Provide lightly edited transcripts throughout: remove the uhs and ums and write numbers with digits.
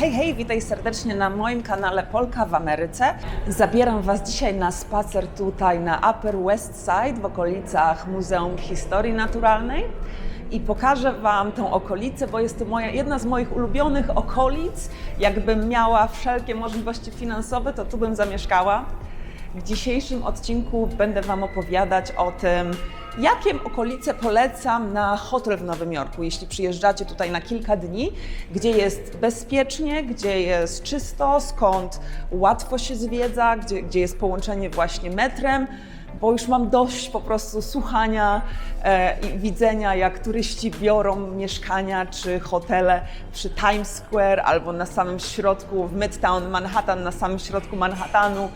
Hej, hej, witaj serdecznie na moim kanale Polka w Ameryce. Zabieram Was dzisiaj na spacer tutaj na Upper West Side w okolicach Muzeum Historii Naturalnej i pokażę Wam tą okolicę, bo jest to jedna z moich ulubionych okolic. Jakbym miała wszelkie możliwości finansowe, to tu bym zamieszkała. W dzisiejszym odcinku będę Wam opowiadać o tym, jakie okolice polecam na hotel w Nowym Jorku, jeśli przyjeżdżacie tutaj na kilka dni, gdzie jest bezpiecznie, gdzie jest czysto, skąd łatwo się zwiedza, gdzie jest połączenie właśnie metrem, bo już mam dość po prostu słuchania i widzenia, jak turyści biorą mieszkania czy hotele przy Times Square albo na samym środku w Midtown Manhattan, na samym środku Manhattanu.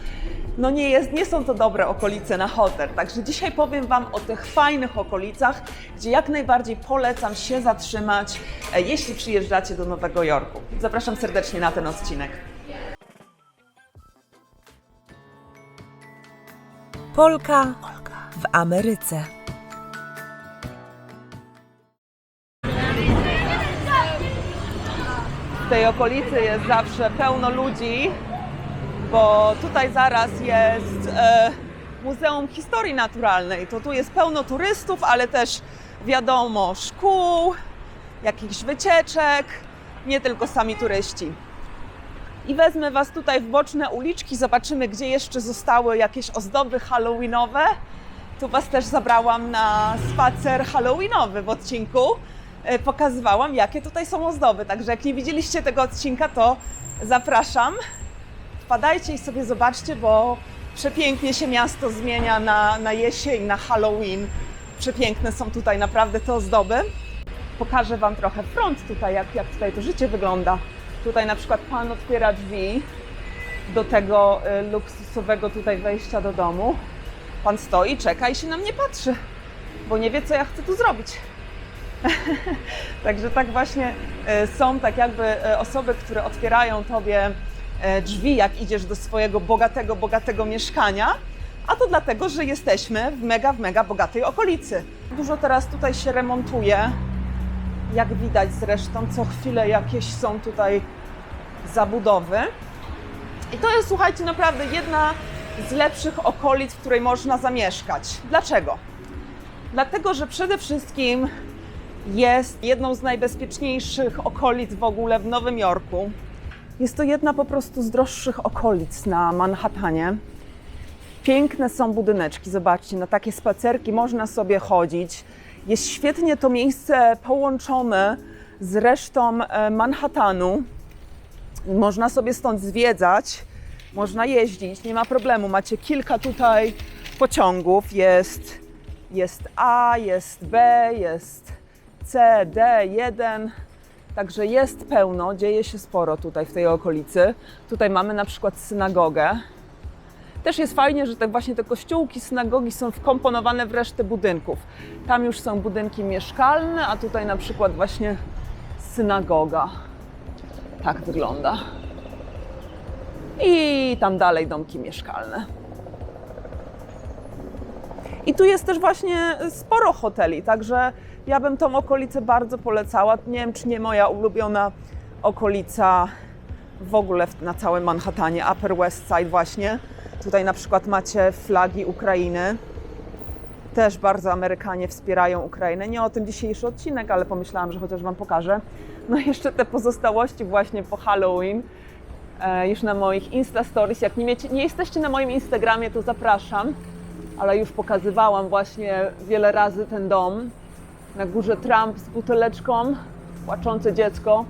No nie są to dobre okolice na hotel, także dzisiaj powiem Wam o tych fajnych okolicach, gdzie jak najbardziej polecam się zatrzymać, jeśli przyjeżdżacie do Nowego Jorku. Zapraszam serdecznie na ten odcinek. Polka w Ameryce. W tej okolicy jest zawsze pełno ludzi, bo tutaj zaraz jest Muzeum Historii Naturalnej. To tu jest pełno turystów, ale też wiadomo szkół, jakichś wycieczek, nie tylko sami turyści. I wezmę Was tutaj w boczne uliczki, zobaczymy, gdzie jeszcze zostały jakieś ozdoby halloweenowe. Tu Was też zabrałam na spacer halloweenowy w odcinku. Pokazywałam, jakie tutaj są ozdoby, także jak nie widzieliście tego odcinka, to zapraszam. Wpadajcie i sobie zobaczcie, bo przepięknie się miasto zmienia na jesień, na Halloween. Przepiękne są tutaj naprawdę te ozdoby. Pokażę Wam trochę front tutaj, jak tutaj to życie wygląda. Tutaj na przykład pan otwiera drzwi do tego luksusowego tutaj wejścia do domu. Pan stoi, czeka i się na mnie patrzy, bo nie wie, co ja chcę tu zrobić. Także tak właśnie są tak jakby osoby, które otwierają Tobie drzwi, jak idziesz do swojego bogatego mieszkania, a to dlatego, że jesteśmy w mega bogatej okolicy. Dużo teraz tutaj się remontuje, jak widać zresztą, co chwilę jakieś są tutaj zabudowy. I to jest, słuchajcie, naprawdę jedna z lepszych okolic, w której można zamieszkać. Dlaczego? Dlatego, że przede wszystkim jest jedną z najbezpieczniejszych okolic w ogóle w Nowym Jorku. Jest to jedna po prostu z droższych okolic na Manhattanie. Piękne są budyneczki, zobaczcie, na takie spacerki można sobie chodzić. Jest świetnie to miejsce połączone z resztą Manhattanu. Można sobie stąd zwiedzać, można jeździć, nie ma problemu. Macie kilka tutaj pociągów, jest A, jest B, jest C, D, 1. Także jest pełno, dzieje się sporo tutaj w tej okolicy. Tutaj mamy na przykład synagogę. Też jest fajnie, że właśnie te kościółki, synagogi są wkomponowane w resztę budynków. Tam już są budynki mieszkalne, a tutaj na przykład właśnie synagoga. Tak wygląda. I tam dalej domki mieszkalne. I tu jest też właśnie sporo hoteli, także ja bym tą okolicę bardzo polecała. Nie wiem, czy nie moja ulubiona okolica w ogóle na całym Manhattanie, Upper West Side właśnie. Tutaj na przykład macie flagi Ukrainy. Też bardzo Amerykanie wspierają Ukrainę. Nie o tym dzisiejszy odcinek, ale pomyślałam, że chociaż Wam pokażę. No i jeszcze te pozostałości właśnie po Halloween. Już na moich Insta Stories. Jak nie jesteście na moim Instagramie, to zapraszam. Ale już pokazywałam właśnie wiele razy ten dom. Na górze Trump z buteleczką, płaczące dziecko.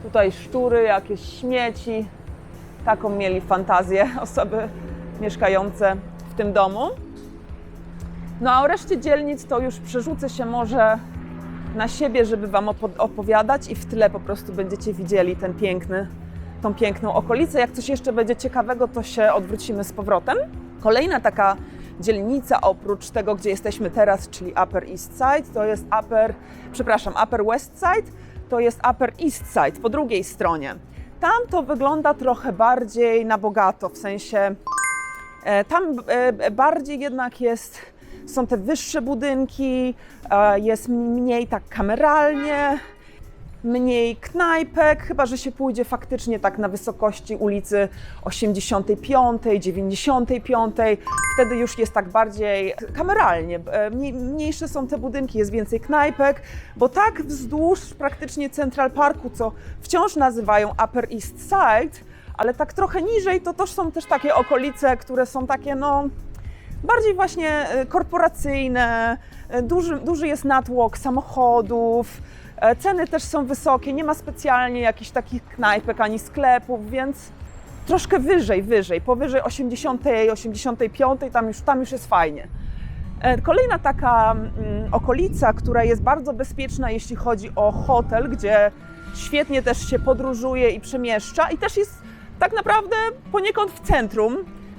Tutaj szczury, jakieś śmieci. Taką mieli fantazję osoby mieszkające w tym domu. No a o reszcie dzielnic to już przerzucę się może na siebie, żeby Wam opowiadać i w tle po prostu będziecie widzieli tą piękną okolicę. Jak coś jeszcze będzie ciekawego, to się odwrócimy z powrotem. Kolejna taka dzielnica oprócz tego, gdzie jesteśmy teraz, czyli Upper East Side, to jest Upper West Side, to jest Upper East Side, po drugiej stronie. Tam to wygląda trochę bardziej na bogato, w sensie tam bardziej jednak są te wyższe budynki, jest mniej tak kameralnie. mniej knajpek, chyba że się pójdzie faktycznie tak na wysokości ulicy 85, 95. Wtedy już jest tak bardziej kameralnie. Mniejsze są te budynki, jest więcej knajpek, bo tak wzdłuż praktycznie Central Parku, co wciąż nazywają Upper East Side, ale tak trochę niżej, to też są też takie okolice, które są takie no bardziej właśnie korporacyjne, duży jest natłok samochodów, ceny też są wysokie, nie ma specjalnie jakichś takich knajpek ani sklepów, więc troszkę wyżej, powyżej 80, 85, tam już jest fajnie. Kolejna taka okolica, która jest bardzo bezpieczna, jeśli chodzi o hotel, gdzie świetnie też się podróżuje i przemieszcza i też jest tak naprawdę poniekąd w centrum,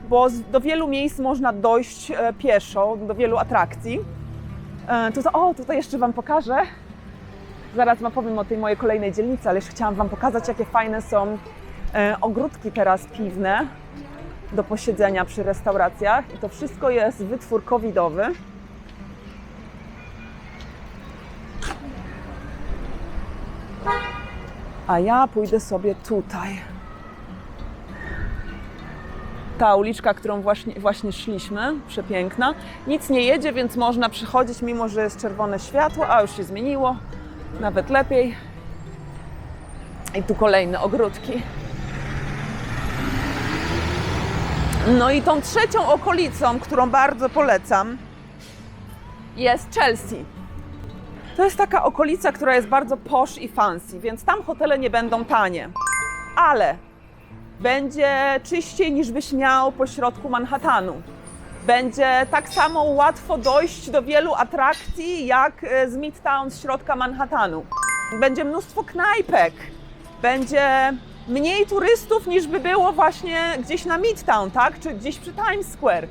bo do wielu miejsc można dojść pieszo, do wielu atrakcji. Tutaj jeszcze Wam pokażę. Zaraz Wam powiem o tej mojej kolejnej dzielnicy, ale jeszcze chciałam Wam pokazać, jakie fajne są ogródki teraz piwne do posiedzenia przy restauracjach. I to wszystko jest wytwór covidowy. A ja pójdę sobie tutaj. Ta uliczka, którą właśnie szliśmy, przepiękna. Nic nie jedzie, więc można przechodzić, mimo że jest czerwone światło, a już się zmieniło, nawet lepiej. I tu kolejne ogródki. No i tą trzecią okolicą, którą bardzo polecam, jest Chelsea. To jest taka okolica, która jest bardzo posh i fancy, więc tam hotele nie będą tanie, ale będzie czyściej niż byś miał po środku Manhattanu. Będzie tak samo łatwo dojść do wielu atrakcji jak z Midtown, z środka Manhattanu. Będzie mnóstwo knajpek, będzie mniej turystów niż by było właśnie gdzieś na Midtown, tak? Czy gdzieś przy Times Square.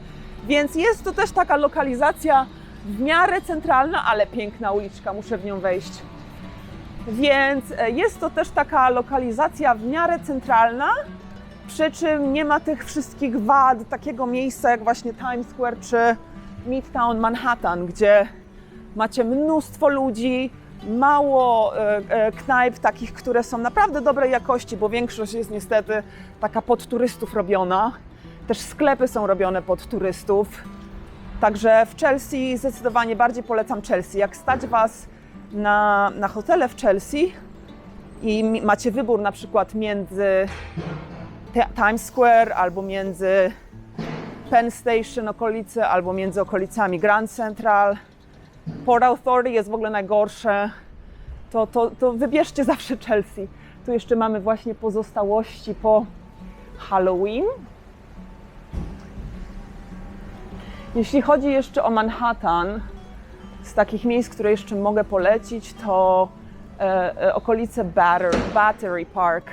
Więc jest to też taka lokalizacja w miarę centralna, ale piękna uliczka, muszę w nią wejść. Więc jest to też taka lokalizacja w miarę centralna, przy czym nie ma tych wszystkich wad takiego miejsca jak właśnie Times Square czy Midtown Manhattan, gdzie macie mnóstwo ludzi, mało knajp takich, które są naprawdę dobrej jakości, bo większość jest niestety taka pod turystów robiona. Też sklepy są robione pod turystów. Także w Chelsea zdecydowanie bardziej polecam Chelsea. Jak stać Was na hotele w Chelsea i macie wybór na przykład między Times Square albo między Penn Station okolice, albo między okolicami Grand Central, Port Authority jest w ogóle najgorsze, to wybierzcie zawsze Chelsea. Tu jeszcze mamy właśnie pozostałości po Halloween. Jeśli chodzi jeszcze o Manhattan, z takich miejsc, które jeszcze mogę polecić, to okolice Battery Park,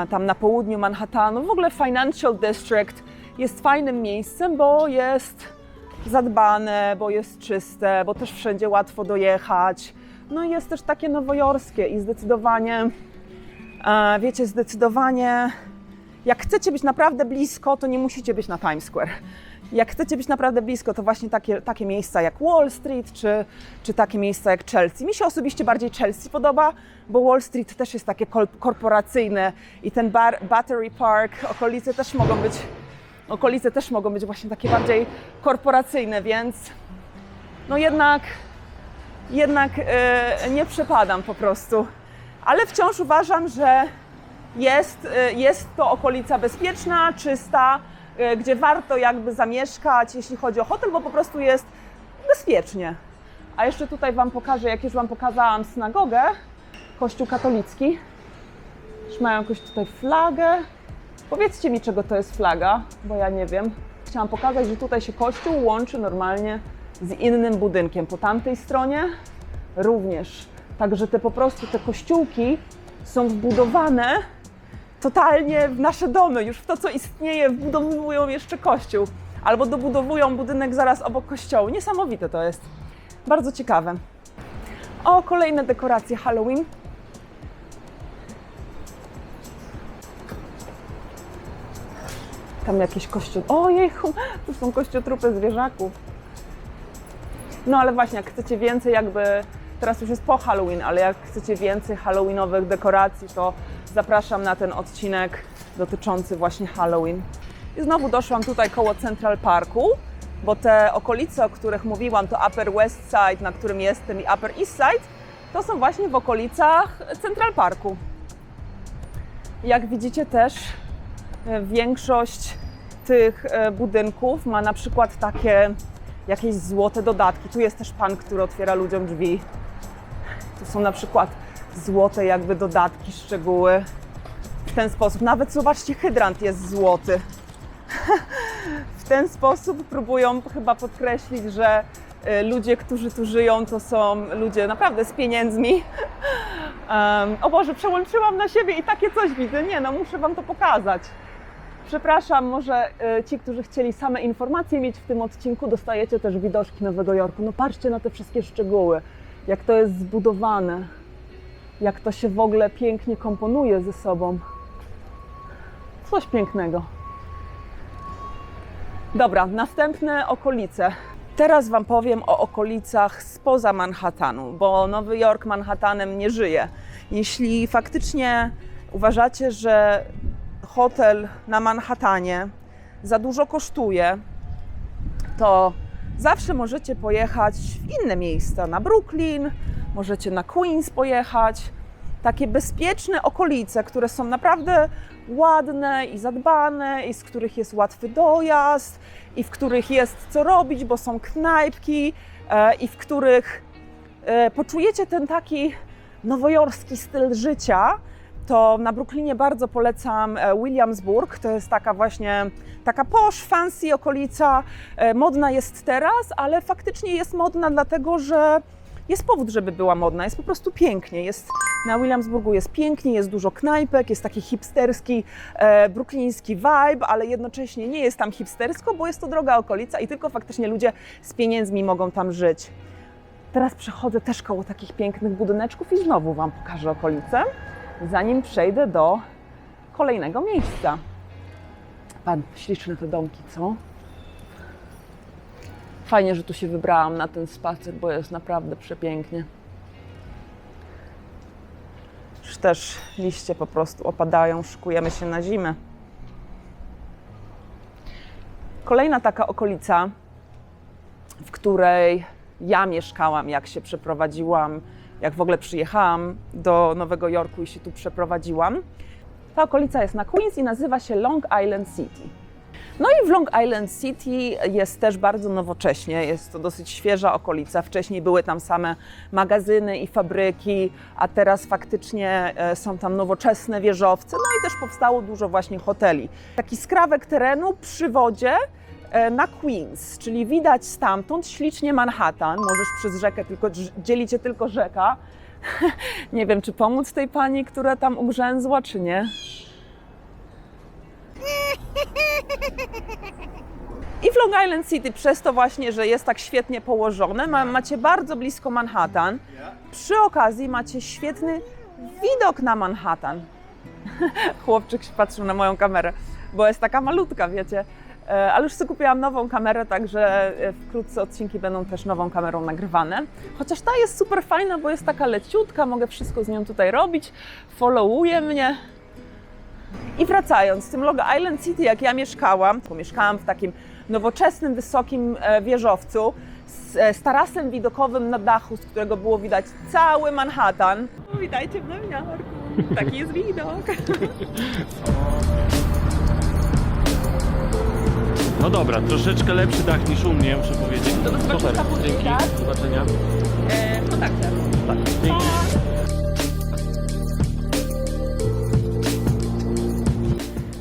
tam na południu Manhattanu. W ogóle Financial District jest fajnym miejscem, bo jest zadbane, bo jest czyste, bo też wszędzie łatwo dojechać. No i jest też takie nowojorskie i zdecydowanie, wiecie, jak chcecie być naprawdę blisko, to nie musicie być na Times Square. Jak chcecie być naprawdę blisko, to właśnie takie miejsca jak Wall Street, czy takie miejsca jak Chelsea. Mi się osobiście bardziej Chelsea podoba, bo Wall Street też jest takie korporacyjne i ten Battery Park, okolice też mogą być właśnie takie bardziej korporacyjne, więc no jednak nie przepadam po prostu. Ale wciąż uważam, że jest to okolica bezpieczna, czysta, gdzie warto jakby zamieszkać, jeśli chodzi o hotel, bo po prostu jest bezpiecznie. A jeszcze tutaj Wam pokażę, jak już Wam pokazałam synagogę, kościół katolicki. Już mają jakąś tutaj flagę. Powiedzcie mi, czego to jest flaga, bo ja nie wiem. Chciałam pokazać, że tutaj się kościół łączy normalnie z innym budynkiem. Po tamtej stronie również. Także po prostu te kościółki są wbudowane totalnie w nasze domy, już w to, co istnieje, wbudowują jeszcze kościół. Albo dobudowują budynek zaraz obok kościołu. Niesamowite to jest. Bardzo ciekawe. O, kolejne dekoracje Halloween. Tam jakieś Ojejku, tu są kościotrupy zwierzaków. No ale właśnie, jak chcecie więcej jakby Teraz już jest po Halloween, ale jak chcecie więcej halloweenowych dekoracji, to zapraszam na ten odcinek dotyczący właśnie Halloween. I znowu doszłam tutaj koło Central Parku, bo te okolice, o których mówiłam, to Upper West Side, na którym jestem, i Upper East Side, to są właśnie w okolicach Central Parku. Jak widzicie też większość tych budynków ma na przykład takie jakieś złote dodatki. Tu jest też pan, który otwiera ludziom drzwi. Tu są na przykład złote jakby dodatki, szczegóły. W ten sposób. Nawet zobaczcie, hydrant jest złoty. W ten sposób próbują chyba podkreślić, że ludzie, którzy tu żyją, to są ludzie naprawdę z pieniędzmi. O Boże, przełączyłam na siebie i takie coś widzę. Nie, no muszę Wam to pokazać. Przepraszam, może ci, którzy chcieli same informacje mieć w tym odcinku, dostajecie też widoczki Nowego Jorku. No patrzcie na te wszystkie szczegóły, jak to jest zbudowane, jak to się w ogóle pięknie komponuje ze sobą. Coś pięknego. Dobra, następne okolice. Teraz Wam powiem o okolicach spoza Manhattanu, bo Nowy Jork Manhattanem nie żyje. Jeśli faktycznie uważacie, że hotel na Manhattanie za dużo kosztuje, to zawsze możecie pojechać w inne miejsca, na Brooklyn, możecie na Queens pojechać. Takie bezpieczne okolice, które są naprawdę ładne i zadbane, i z których jest łatwy dojazd, i w których jest co robić, bo są knajpki, i w których poczujecie ten taki nowojorski styl życia. To na Brooklynie bardzo polecam Williamsburg. To jest taka właśnie taka posh, fancy okolica. Modna jest teraz, ale faktycznie jest modna dlatego, że jest powód, żeby była modna. Jest po prostu pięknie. Na Williamsburgu jest pięknie, jest dużo knajpek, jest taki hipsterski, brookliński vibe, ale jednocześnie nie jest tam hipstersko, bo jest to droga okolica i tylko faktycznie ludzie z pieniędzmi mogą tam żyć. Teraz przechodzę też koło takich pięknych budyneczków i znowu Wam pokażę okolice, zanim przejdę do kolejnego miejsca. Śliczne te domki, co? Fajnie, że tu się wybrałam na ten spacer, bo jest naprawdę przepięknie. Już też liście po prostu opadają, szykujemy się na zimę. Kolejna taka okolica, w której ja mieszkałam, jak się przeprowadziłam, jak w ogóle przyjechałam do Nowego Jorku i się tu przeprowadziłam. Ta okolica jest na Queens i nazywa się Long Island City. No i w Long Island City jest też bardzo nowocześnie, jest to dosyć świeża okolica. Wcześniej były tam same magazyny i fabryki, a teraz faktycznie są tam nowoczesne wieżowce. No i też powstało dużo właśnie hoteli. Taki skrawek terenu przy wodzie na Queens, czyli widać stamtąd ślicznie Manhattan. Możesz przez rzekę, dzieli cię tylko rzeka. Nie wiem, czy pomóc tej pani, która tam ugrzęzła, czy nie. I w Long Island City przez to właśnie, że jest tak świetnie położone, macie bardzo blisko Manhattan. Przy okazji macie świetny widok na Manhattan. Chłopczyk patrzył na moją kamerę, bo jest taka malutka, wiecie. Ale już sobie kupiłam nową kamerę, także wkrótce odcinki będą też nową kamerą nagrywane. Chociaż ta jest super fajna, bo jest taka leciutka, mogę wszystko z nią tutaj robić, followuje mnie. I wracając, w tym Long Island City, jak ja mieszkałam w takim nowoczesnym, wysokim wieżowcu z tarasem widokowym na dachu, z którego było widać cały Manhattan. Witajcie w Nowym Jorku, taki jest widok. No dobra, troszeczkę lepszy dach niż u mnie, muszę powiedzieć. To zobaczysz tam później, Dzięki, tak? do zobaczenia. No tak, Tak, dzięki.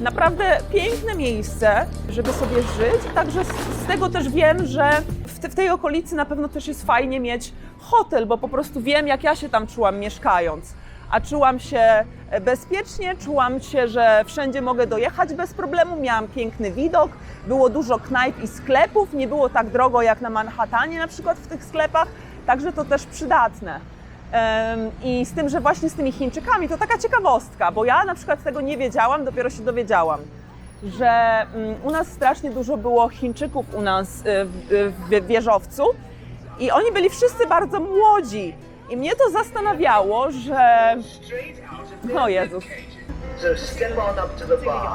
Naprawdę piękne miejsce, żeby sobie żyć. Także z tego też wiem, że w tej okolicy na pewno też jest fajnie mieć hotel, bo po prostu wiem, jak ja się tam czułam mieszkając. A czułam się bezpiecznie, czułam się, że wszędzie mogę dojechać bez problemu, miałam piękny widok, było dużo knajp i sklepów, nie było tak drogo jak na Manhattanie na przykład w tych sklepach, także to też przydatne. I z tym, że właśnie z tymi Chińczykami, to taka ciekawostka, bo ja na przykład tego nie wiedziałam, dopiero się dowiedziałam, że u nas strasznie dużo było Chińczyków u nas w wieżowcu i oni byli wszyscy bardzo młodzi. I mnie to zastanawiało, że... O Jezus. So step on up to the bar.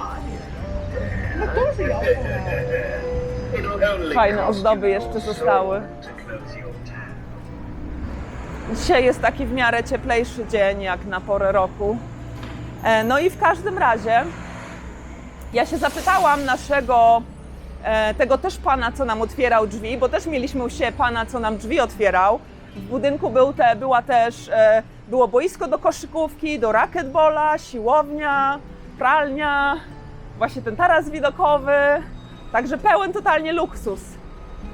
It'll only Fajne cost ozdoby you jeszcze more zostały. soul to close your tab. Dzisiaj jest taki w miarę cieplejszy dzień, jak na porę roku. No i w każdym razie ja się zapytałam naszego, tego też pana, co nam otwierał drzwi, bo też mieliśmy u siebie pana, co nam drzwi otwierał. W budynku było boisko do koszykówki, do racquetballa, siłownia, pralnia, właśnie ten taras widokowy, także pełen totalnie luksus.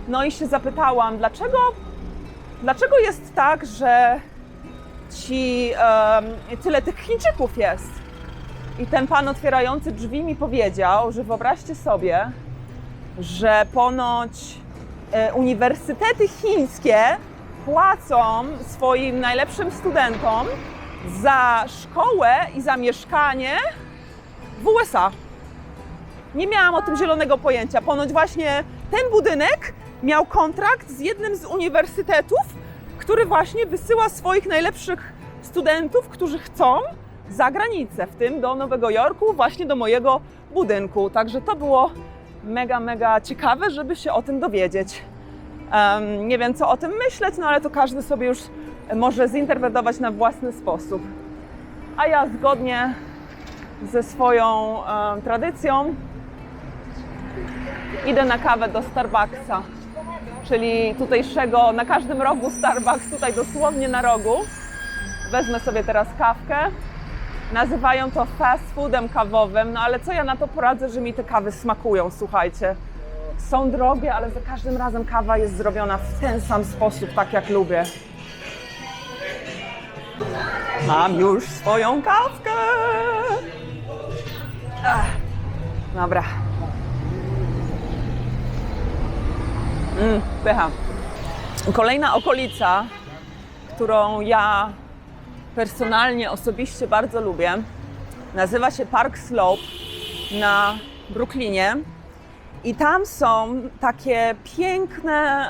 No i się zapytałam, dlaczego jest tak, że tyle tych Chińczyków jest? I ten pan otwierający drzwi mi powiedział, że wyobraźcie sobie, że ponoć uniwersytety chińskie płacą swoim najlepszym studentom za szkołę i za mieszkanie w USA. Nie miałam o tym zielonego pojęcia. Ponoć właśnie ten budynek miał kontrakt z jednym z uniwersytetów, który właśnie wysyła swoich najlepszych studentów, którzy chcą za granicę, w tym do Nowego Jorku, właśnie do mojego budynku. Także to było mega, mega ciekawe, żeby się o tym dowiedzieć. Nie wiem, co o tym myśleć, no ale to każdy sobie już może zinterpretować na własny sposób. A ja zgodnie ze swoją tradycją idę na kawę do Starbucksa, czyli tutejszego, na każdym rogu Starbucks, tutaj dosłownie na rogu. Wezmę sobie teraz kawkę. Nazywają to fast foodem kawowym, no ale co ja na to poradzę, że mi te kawy smakują, słuchajcie. Są drogie, ale za każdym razem kawa jest zrobiona w ten sam sposób, tak jak lubię. Mam już swoją kawkę! Dobra. Pycha. Kolejna okolica, którą ja personalnie, osobiście bardzo lubię, nazywa się Park Slope na Brooklynie. I tam są takie piękne,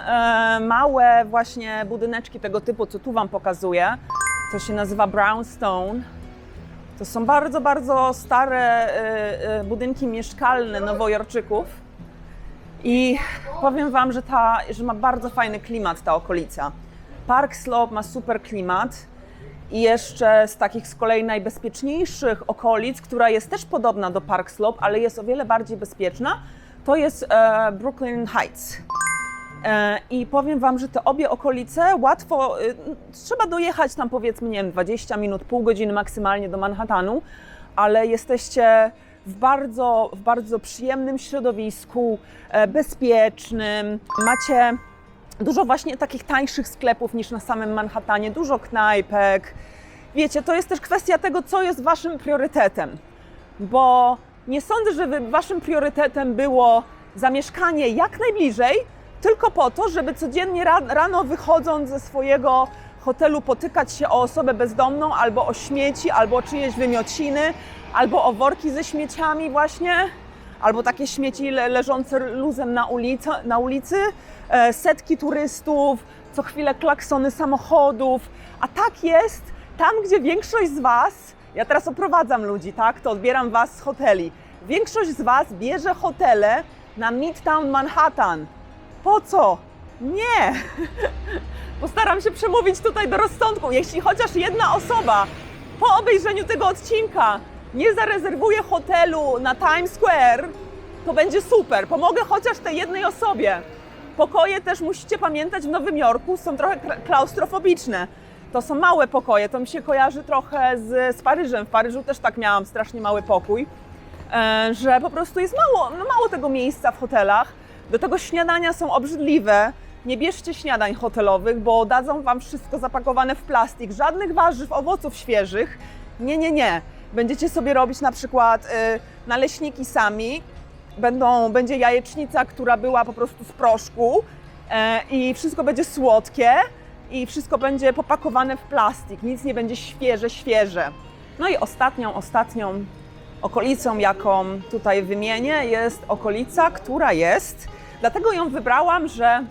małe właśnie budyneczki tego typu, co tu Wam pokazuję. To się nazywa Brownstone. To są bardzo, bardzo stare budynki mieszkalne Nowojorczyków. I powiem Wam, że ma bardzo fajny klimat ta okolica. Park Slope ma super klimat. I jeszcze z kolei najbezpieczniejszych okolic, która jest też podobna do Park Slope, ale jest o wiele bardziej bezpieczna, to jest Brooklyn Heights. I powiem Wam, że te obie okolice łatwo, trzeba dojechać tam powiedzmy, nie wiem, 20 minut, pół godziny maksymalnie do Manhattanu, ale jesteście w bardzo przyjemnym środowisku, bezpiecznym. Macie dużo właśnie takich tańszych sklepów niż na samym Manhattanie, dużo knajpek. Wiecie, to jest też kwestia tego, co jest Waszym priorytetem, bo nie sądzę, żeby Waszym priorytetem było zamieszkanie jak najbliżej, tylko po to, żeby codziennie rano wychodząc ze swojego hotelu potykać się o osobę bezdomną, albo o śmieci, albo o czyjeś wymiociny, albo o worki ze śmieciami właśnie, albo takie śmieci leżące luzem na ulicy, setki turystów, co chwilę klaksony samochodów, a tak jest tam, gdzie większość z Was, ja teraz oprowadzam ludzi, tak, to odbieram Was z hoteli, większość z Was bierze hotele na Midtown Manhattan. Po co? Nie! Postaram się przemówić tutaj do rozsądku. Jeśli chociaż jedna osoba po obejrzeniu tego odcinka nie zarezerwuje hotelu na Times Square, to będzie super. Pomogę chociaż tej jednej osobie. Pokoje też musicie pamiętać w Nowym Jorku są trochę klaustrofobiczne. To są małe pokoje, to mi się kojarzy trochę z Paryżem. W Paryżu też tak miałam strasznie mały pokój, że po prostu jest mało tego miejsca w hotelach. Do tego śniadania są obrzydliwe. Nie bierzcie śniadań hotelowych, bo dadzą Wam wszystko zapakowane w plastik. Żadnych warzyw, owoców świeżych. Nie. Będziecie sobie robić na przykład naleśniki sami. Będzie jajecznica, która była po prostu z proszku i wszystko będzie słodkie i wszystko będzie popakowane w plastik. Nic nie będzie świeże. No i ostatnią okolicą, jaką tutaj wymienię, jest okolica, która jest, dlatego ją wybrałam, że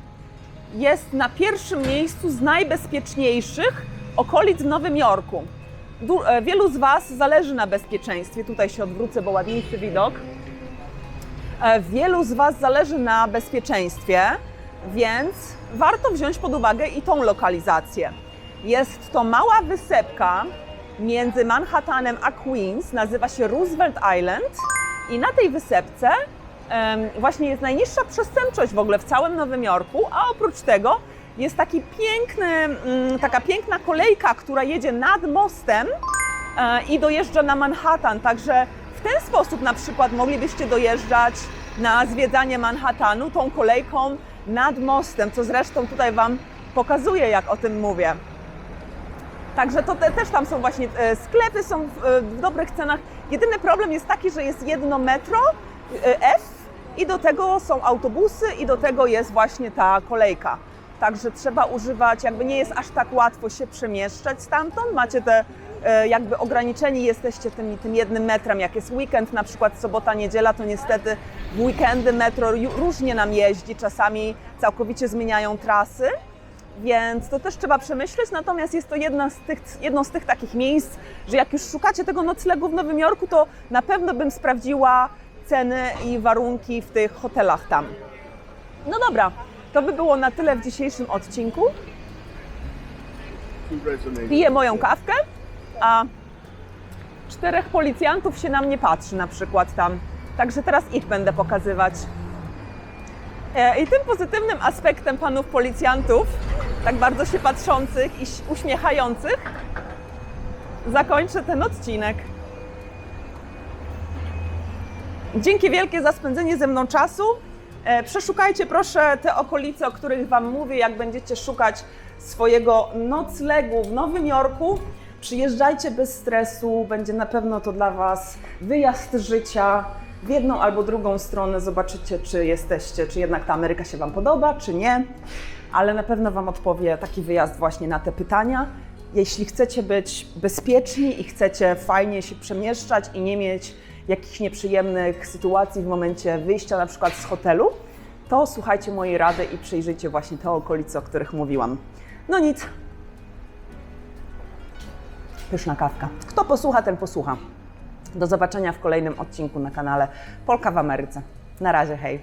jest na pierwszym miejscu z najbezpieczniejszych okolic w Nowym Jorku. Wielu z Was zależy na bezpieczeństwie. Tutaj się odwrócę, bo ładniejszy widok. Wielu z Was zależy na bezpieczeństwie, więc warto wziąć pod uwagę i tą lokalizację. Jest to mała wysepka między Manhattanem a Queens, nazywa się Roosevelt Island i na tej wysepce właśnie jest najniższa przestępczość w ogóle w całym Nowym Jorku, a oprócz tego jest taka piękna kolejka, która jedzie nad mostem i dojeżdża na Manhattan, także w ten sposób na przykład moglibyście dojeżdżać na zwiedzanie Manhattanu tą kolejką nad mostem, co zresztą tutaj Wam pokazuję, jak o tym mówię. Także to też tam są właśnie sklepy, są w dobrych cenach. Jedyny problem jest taki, że jest jedno metro F i do tego są autobusy i do tego jest właśnie ta kolejka. Także trzeba używać, jakby nie jest aż tak łatwo się przemieszczać stamtąd. Macie te jakby ograniczeni jesteście tym jednym metrem. Jak jest weekend, na przykład sobota, niedziela, to niestety w weekendy metro różnie nam jeździ, czasami całkowicie zmieniają trasy. Więc to też trzeba przemyśleć, natomiast jest to jedno z tych takich miejsc, że jak już szukacie tego noclegu w Nowym Jorku, to na pewno bym sprawdziła ceny i warunki w tych hotelach tam. No dobra, to by było na tyle w dzisiejszym odcinku. Piję moją kawkę, a 4 policjantów się na mnie patrzy na przykład tam. Także teraz ich będę pokazywać. I tym pozytywnym aspektem panów policjantów, tak bardzo się patrzących i uśmiechających, zakończę ten odcinek. Dzięki wielkie za spędzenie ze mną czasu. Przeszukajcie proszę te okolice, o których Wam mówię, jak będziecie szukać swojego noclegu w Nowym Jorku. Przyjeżdżajcie bez stresu, będzie na pewno to dla Was wyjazd życia. W jedną albo drugą stronę zobaczycie, czy jednak ta Ameryka się Wam podoba, czy nie. Ale na pewno Wam odpowie taki wyjazd właśnie na te pytania. Jeśli chcecie być bezpieczni i chcecie fajnie się przemieszczać i nie mieć jakichś nieprzyjemnych sytuacji w momencie wyjścia na przykład z hotelu, to słuchajcie mojej rady i przyjrzyjcie właśnie te okolice, o których mówiłam. No nic. Pyszna kawka. Kto posłucha, ten posłucha. Do zobaczenia w kolejnym odcinku na kanale Polka w Ameryce. Na razie, hej!